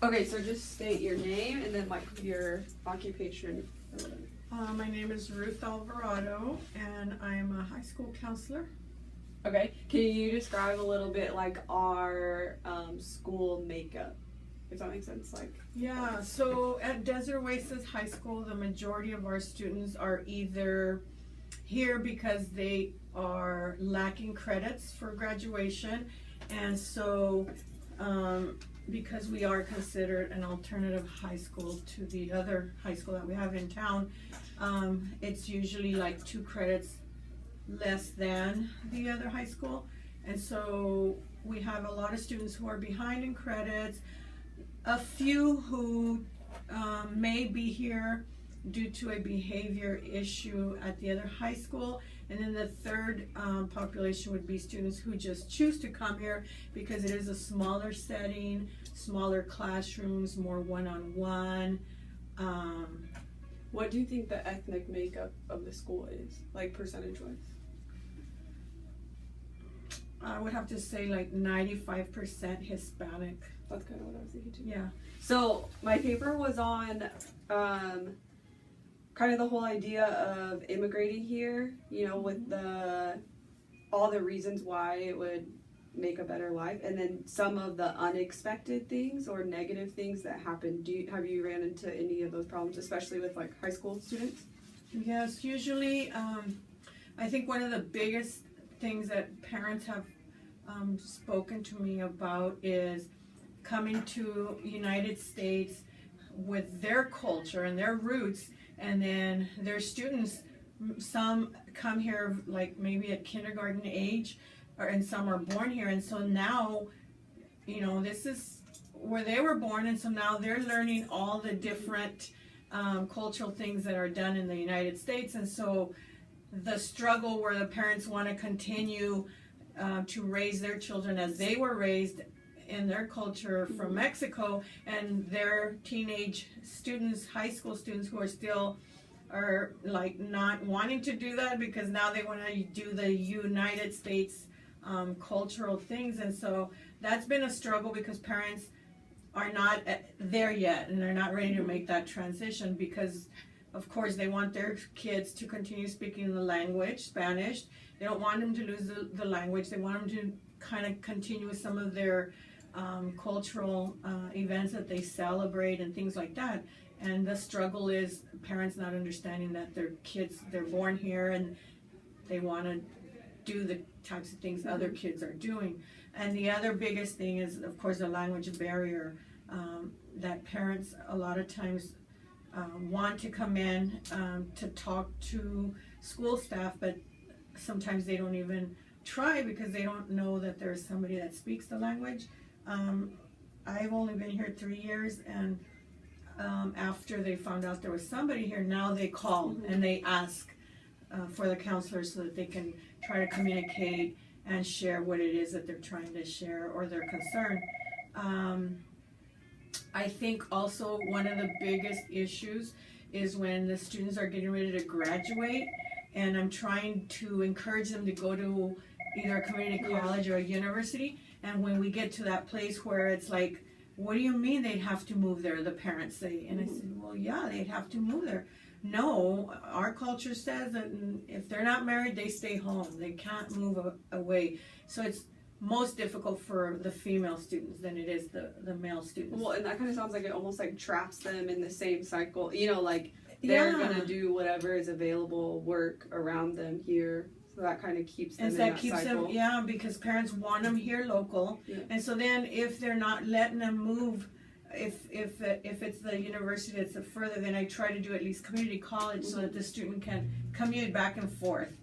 Okay, so just state your name and then like your occupation or whatever. My name is Ruth Alvarado, and I'm a high school counselor. Okay, can you describe a little bit like our school makeup, if that makes sense? Like, Yeah, so at Desert Oasis High School, the majority of our students are either here because they are lacking credits for graduation, and so because we are considered an alternative high school to the other high school that we have in town, it's usually like 2 credits less than the other high school, and so we have a lot of students who are behind in credits, a few who may be here due to a behavior issue at the other high school, and then the third population would be students who just choose to come here because it is a smaller setting, smaller classrooms, more one-on-one. what do you think the ethnic makeup of the school is, like percentage-wise? I would have to say like 95% Hispanic. That's kind of what I was thinking too. Yeah. So my paper was on kind of the whole idea of immigrating here, you know, with all the reasons why it would make a better life, and then some of the unexpected things or negative things that happen. Have you ran into any of those problems, especially with like high school students? Yes, usually I think one of the biggest things that parents have spoken to me about is coming to United States with their culture and their roots, and then their students, some come here like maybe at kindergarten age, and some are born here, and so now, you know, this is where they were born, and so now they're learning all the different cultural things that are done in the United States, and so the struggle where the parents want to continue to raise their children as they were raised in their culture from Mexico, and their teenage students, high school students who are still are like not wanting to do that because now they want to do the United States cultural things, and so that's been a struggle because parents are not there yet, and they're not ready to make that transition because of course they want their kids to continue speaking the language, Spanish. They don't want them to lose the language. They want them to kind of continue with some of their cultural events that they celebrate and things like that. And the struggle is parents not understanding that their kids, they're born here and they want to do the types of things other kids are doing. And the other biggest thing is, of course, the language barrier, that parents a lot of times want to come in to talk to school staff, but sometimes they don't even try because they don't know that there's somebody that speaks the language. I've only been here 3 years, and after they found out there was somebody here, now they call and they ask for the counselors so that they can try to communicate and share what it is that they're trying to share or their concern. I think also one of the biggest issues is when the students are getting ready to graduate, and I'm trying to encourage them to go to either a community college or a university, and when we get to that place where it's like, what do you mean they'd have to move there, the parents say, and I said, well, yeah, they'd have to move there. No, our culture says that if they're not married, they stay home. They can't move away. So it's most difficult for the female students than it is the male students. Well, and that kind of sounds like it almost like traps them in the same cycle. You know, like they're gonna do whatever is available work around them here. So that kind of keeps them in that cycle. Them, because parents want them here local. Yeah. And so then if they're not letting them move, if it's the university that's further, then I try to do at least community college so that the student can commute back and forth.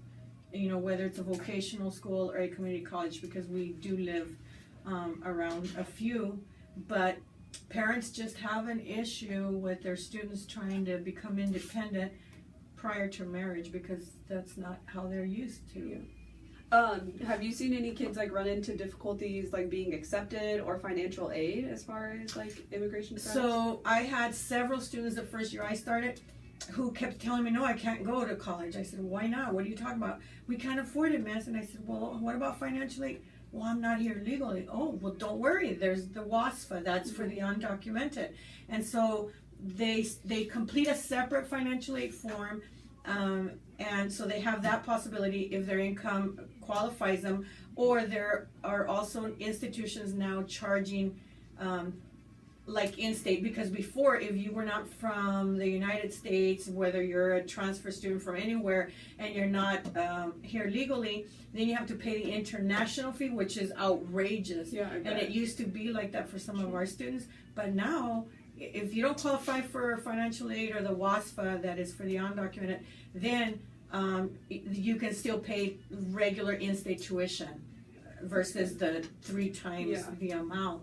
You know, whether it's a vocational school or a community college, because we do live around a few, but parents just have an issue with their students trying to become independent prior to marriage because that's not how they're used to. Have you seen any kids like run into difficulties like being accepted or financial aid as far as like immigration status? So I had several students the first year I started who kept telling me, no, I can't go to college. I said, why not? What are you talking about? We can't afford it, miss. And I said, well, what about financial aid? well, I'm not here legally. Oh, well, don't worry. There's the WASFA. That's for the undocumented. And so they complete a separate financial aid form, and so they have that possibility if their income qualifies them. Or there are also institutions now charging like in-state, because before, if you were not from the United States, whether you're a transfer student from anywhere and you're not here legally, then you have to pay the international fee, which is outrageous. Yeah, and it used to be like that for some of our students, but now if you don't qualify for financial aid or the WASFA, that is for the undocumented, then you can still pay regular in-state tuition versus the 3 times the amount.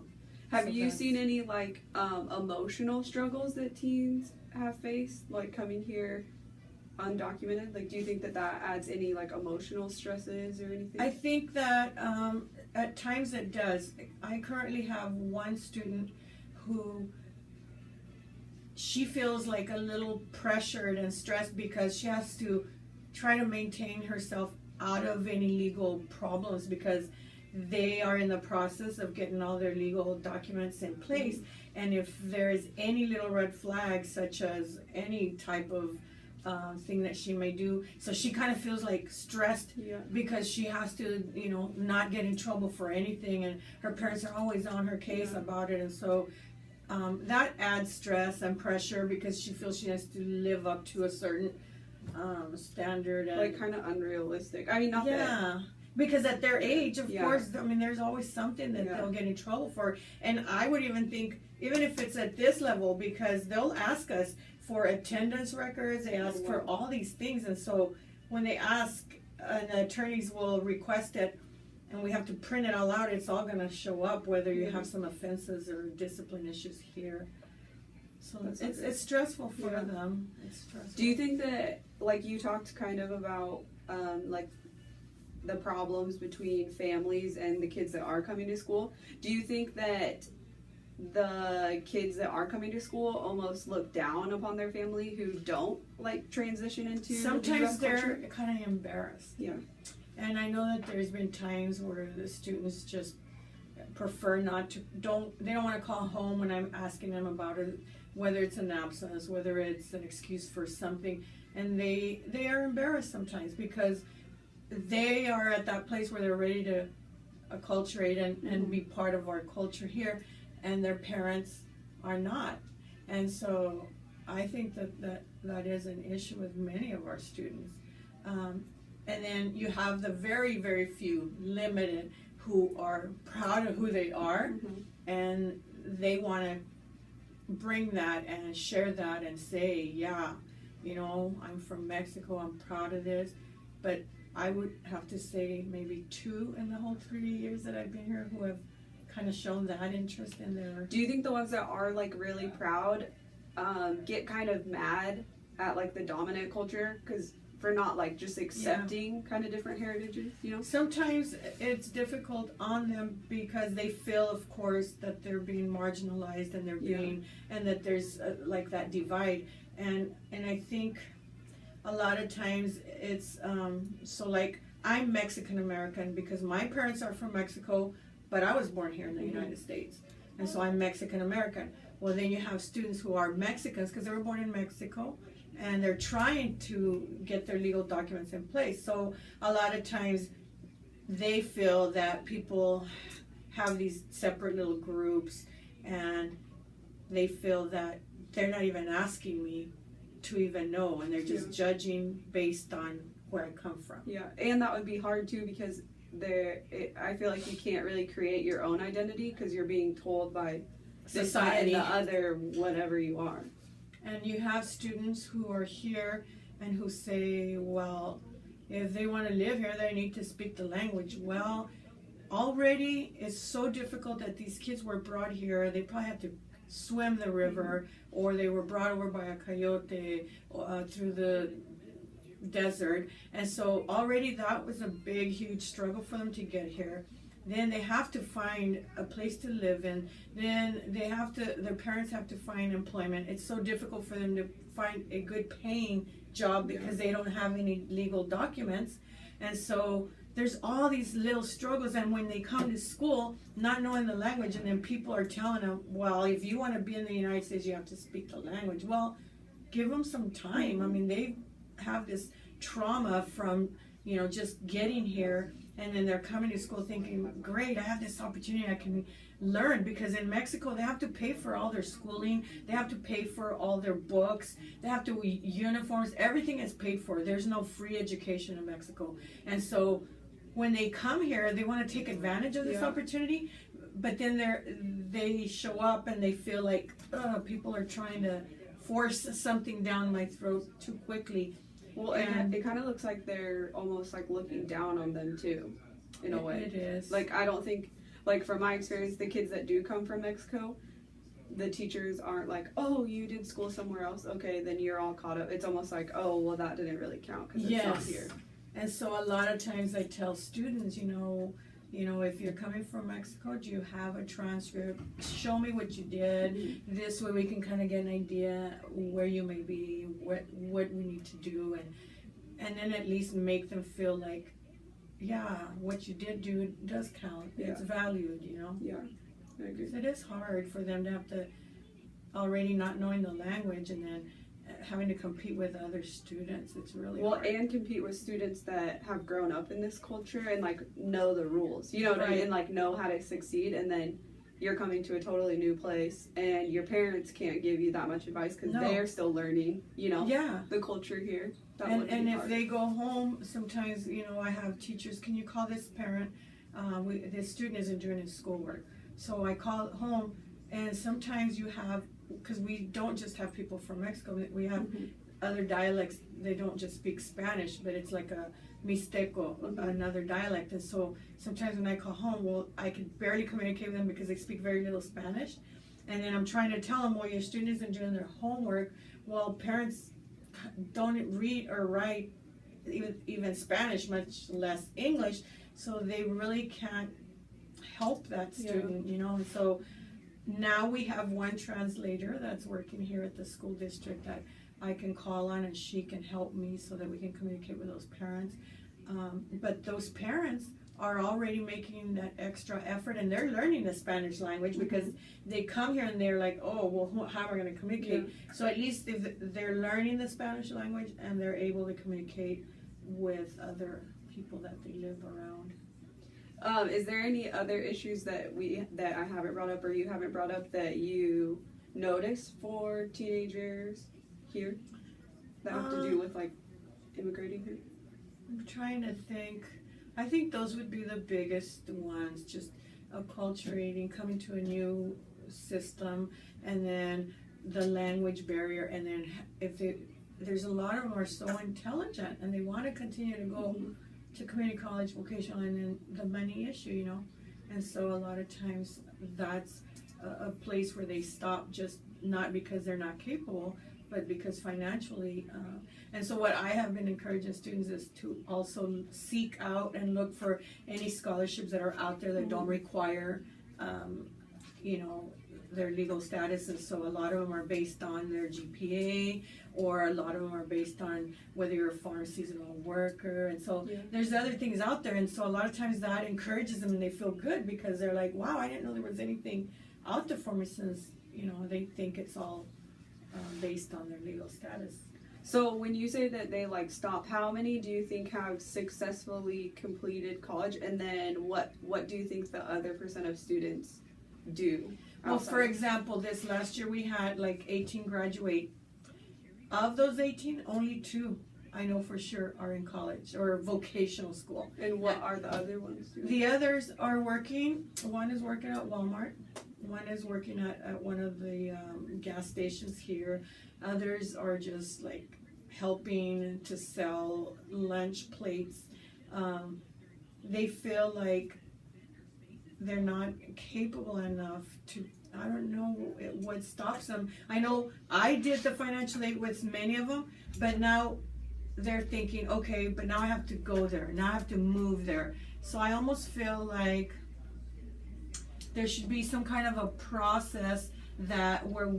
Have you seen any like emotional struggles that teens have faced, like coming here undocumented? Like, do you think that adds any like emotional stresses or anything? I think that at times it does. I currently have one student who she feels like a little pressured and stressed because she has to try to maintain herself out of any legal problems, because they are in the process of getting all their legal documents in place. And if there is any little red flag, such as any type of thing that she may do, so she kind of feels like stressed because she has to, not get in trouble for anything, and her parents are always on her case about it. And so that adds stress and pressure because she feels she has to live up to a certain standard. And, like kind of unrealistic. I mean, not that. Because at their age, of course, I mean, there's always something that they'll get in trouble for. And I would even think, even if it's at this level, because they'll ask us for attendance records, they ask for all these things. And so when they ask, and the attorneys will request it, and we have to print it all out, it's all going to show up, whether you have some offenses or discipline issues here. So it's stressful for them. It's stressful. Do you think that, like you talked kind of about, like, the problems between families and the kids that are coming to school, do you think that the kids that are coming to school almost look down upon their family who don't like transition into sometimes the US culture? They're kind of embarrassed. And I know that there's been times where the students just prefer not to, they don't want to call home when I'm asking them about it, whether it's an absence, whether it's an excuse for something, and they are embarrassed sometimes because they are at that place where they're ready to acculturate and be part of our culture here, and their parents are not. And so I think that is an issue with many of our students. And then you have the very, very few, limited, who are proud of who they are, and they want to bring that and share that and say, I'm from Mexico, I'm proud of this. But I would have to say maybe 2 in the whole 3 years that I've been here who have kind of shown that interest in their... Do you think the ones that are like really proud get kind of mad at like the dominant culture for not like just accepting kind of different heritages, Sometimes it's difficult on them because they feel, of course, that they're being marginalized and they're being, and that there's like that divide. And I think a lot of times it's, so like I'm Mexican American because my parents are from Mexico, but I was born here in the United States. And so I'm Mexican American. Well, then you have students who are Mexicans because they were born in Mexico and they're trying to get their legal documents in place. So a lot of times they feel that people have these separate little groups and they feel that they're not even asking me to even know, and they're just judging based on where I come from. And that would be hard too because I feel like you can't really create your own identity because you're being told by society and the other whatever you are. And you have students who are here and who say, well, if they want to live here, they need to speak the language. Well, already it's so difficult that these kids were brought here. They probably have to swim the river, or they were brought over by a coyote through the desert. And so already that was a big, huge struggle for them to get here. Then they have to find a place to live in. Then their parents have to find employment. It's so difficult for them to find a good paying job because they don't have any legal documents. And so there's all these little struggles, and when they come to school not knowing the language, and then people are telling them, well, if you want to be in the United States, you have to speak the language. Well, give them some time. I mean, they have this trauma from, you know, just getting here, and then they're coming to school thinking, great, I have this opportunity, I can learn. Because in Mexico, they have to pay for all their schooling, they have to pay for all their books, they have to uniforms, everything is paid for. There's no free education in Mexico. And so when they come here, they want to take advantage of this opportunity, but then they show up and they feel like people are trying to force something down my throat too quickly. Well, and it kind of looks like they're almost like looking down on them too, in a way. It is. Like, I don't think, like, from my experience, the kids that do come from Mexico, the teachers aren't like, oh, you did school somewhere else, okay, then you're all caught up. It's almost like, oh, well, that didn't really count because it's not here. And so a lot of times I tell students, you know, if you're coming from Mexico, do you have a transcript? Show me what you did. Mm-hmm. This way we can kind of get an idea where you may be, what we need to do, and then at least make them feel like, yeah, what you did do does count. Yeah. It's valued, you know? Yeah, I agree. It is hard for them to have to, already not knowing the language, and then having to compete with other students. It's really hard. And compete with students that have grown up in this culture and like know the rules, you know what I mean, and like know how to succeed. And then you're coming to a totally new place, and your parents can't give you that much advice because they're still learning, you know, the culture here. And if they go home, sometimes, you know, I have teachers, can you call this parent? This student isn't doing his schoolwork. So I call home, and sometimes you have, because we don't just have people from Mexico, we have other dialects. They don't just speak Spanish, but it's like a Mixteco, another dialect. And so sometimes when I call home, well, I can barely communicate with them because they speak very little Spanish. And then I'm trying to tell them, well, your student isn't doing their homework. Well, parents don't read or write even Spanish, much less English, so they really can't help that student, you know. And so now we have one translator that's working here at the school district that I can call on, and she can help me so that we can communicate with those parents. But those parents are already making that extra effort, and they're learning the Spanish language because they come here and they're like, oh, well, how am I going to communicate? So at least if they're learning the Spanish language, and they're able to communicate with other people that they live around. Is there any other issues that I haven't brought up or you haven't brought up that you notice for teenagers here that have to do with like immigrating here? I'm trying to think. I think those would be the biggest ones, just acculturating, coming to a new system, and then the language barrier, and then there's a lot of them are so intelligent and they want to continue to go to community college, vocational, and then the money issue, you know. And so a lot of times that's a place where they stop, just not because they're not capable, but because financially. And so what I have been encouraging students is to also seek out and look for any scholarships that are out there that don't require, you know, their legal status. And so a lot of them are based on their GPA, or a lot of them are based on whether you're a farm seasonal worker. And so there's other things out there. And so a lot of times that encourages them, and they feel good because they're like, wow, I didn't know there was anything out there for me, since, you know, they think it's all based on their legal status. So when you say that they like stop, how many do you think have successfully completed college? And then what do you think the other % of students do? Well, for example, this last year we had like 18 graduate. Of those 18, only 2 I know for sure are in college or vocational school. And what are the other ones doing? The others are working. One is working at Walmart. One is working at one of the gas stations here. Others are just like helping to sell lunch plates. They feel like they're not capable enough to, I don't know what stops them. I know I did the financial aid with many of them, but now they're thinking, okay, but now I have to go there. Now I have to move there. So I almost feel like there should be some kind of a process that where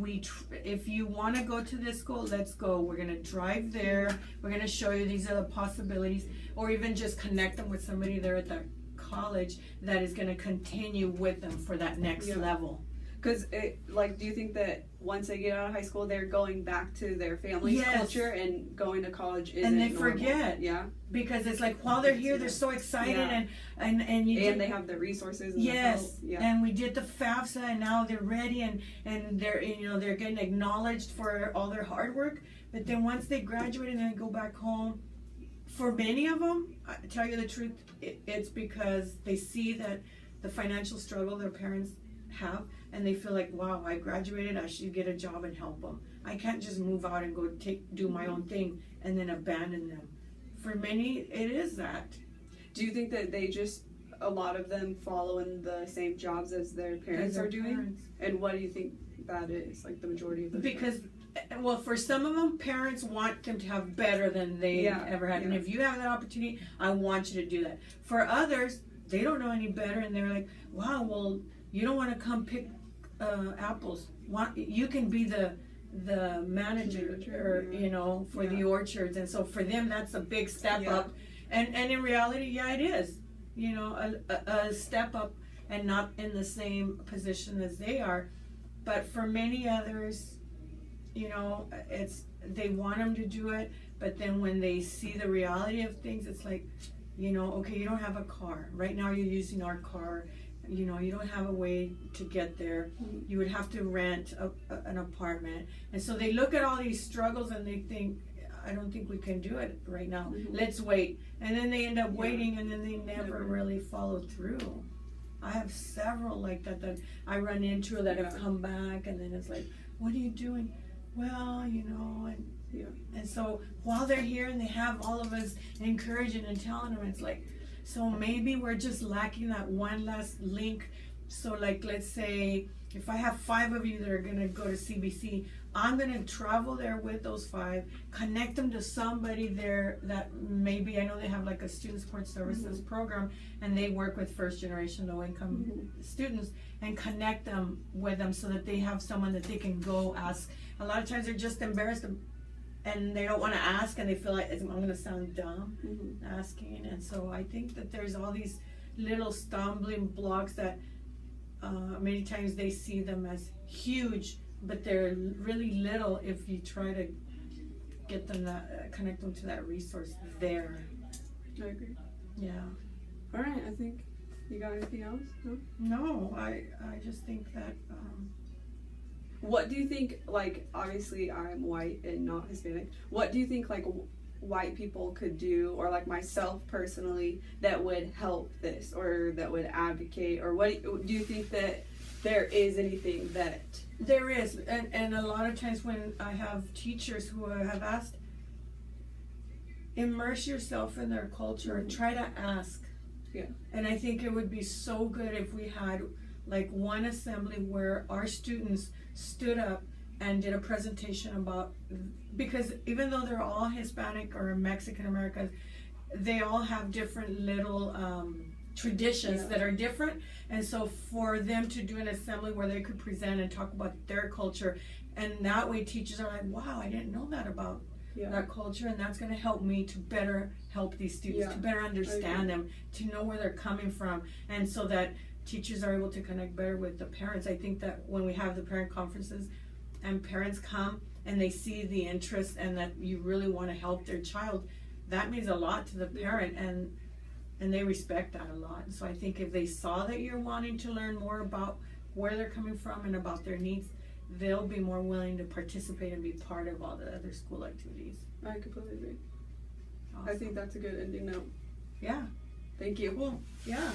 if you want to go to this school, let's go. We're going to drive there. We're going to show you these are the possibilities, or even just connect them with somebody there at that college that is going to continue with them for that next level. Because, do you think that once they get out of high school, they're going back to their family's culture, and going to college isn't and they normal? Forget. Yeah. Because it's like while they're here, they're so excited, and they have the resources. And yes. The help. And we did the FAFSA, and now they're ready, and they're they're getting acknowledged for all their hard work. But then once they graduate and then go back home, for many of them, I tell you the truth, it's because they see that the financial struggle their parents have, and they feel like, wow, I graduated, I should get a job and help them. I can't just move out and go do my own thing and then abandon them. For many, it is that. Do you think that a lot of them follow in the same jobs as their parents are doing? And what do you think that is, like the majority of them? Because, well, for some of them, parents want them to have better than they ever had. And if you have that opportunity, I want you to do that. For others, they don't know any better, and they're like, wow, well, you don't want to come pick apples. You can be the manager, or, for the orchards. And so for them, that's a big step up. And in reality, it is, a step up, and not in the same position as they are. But for many others, they want them to do it. But then when they see the reality of things, it's like, okay, you don't have a car. Right now you're using our car. You don't have a way to get there. You would have to rent an apartment. And so they look at all these struggles and they think, I don't think we can do it right now. Let's wait. And then they end up waiting, and then they never really follow through. I have several like that I run into that have come back, and then it's like, what are you doing? Well, and so while they're here and they have all of us encouraging and telling them, it's like, so maybe we're just lacking that one last link. So like, let's say if I have 5 of you that are going to go to CBC, I'm going to travel there with those 5, connect them to somebody there that maybe, I know they have like a student support services program, and they work with first generation low income students, and connect them with them so that they have someone that they can go ask. A lot of times they're just embarrassed and they don't want to ask, and they feel like I'm going to sound dumb asking. And so I think that there's all these little stumbling blocks that many times they see them as huge, but they're really little if you try to get them connect them to that resource there. I agree. Yeah. All right, I think you got anything else? No, I just think that. What do you think, like, obviously I'm white and not Hispanic, what do you think, like, white people could do, or like myself personally, that would help this, or that would advocate, or what do you think that there is anything that... There is, and a lot of times when I have teachers who have asked, immerse yourself in their culture and try to ask. Yeah. And I think it would be so good if we had like one assembly where our students stood up and did a presentation about, because even though they're all Hispanic or Mexican Americans, they all have different little traditions that are different. And so for them to do an assembly where they could present and talk about their culture, and that way teachers are like, wow, I didn't know that about that culture, and that's going to help me to better help these students, to better understand them, to know where they're coming from, and so that teachers are able to connect better with the parents. I think that when we have the parent conferences and parents come and they see the interest and that you really want to help their child, that means a lot to the parent, and they respect that a lot. So I think if they saw that you're wanting to learn more about where they're coming from and about their needs, they'll be more willing to participate and be part of all the other school activities. I completely agree. Awesome. I think that's a good ending note. Yeah. Thank you. Cool. Yeah.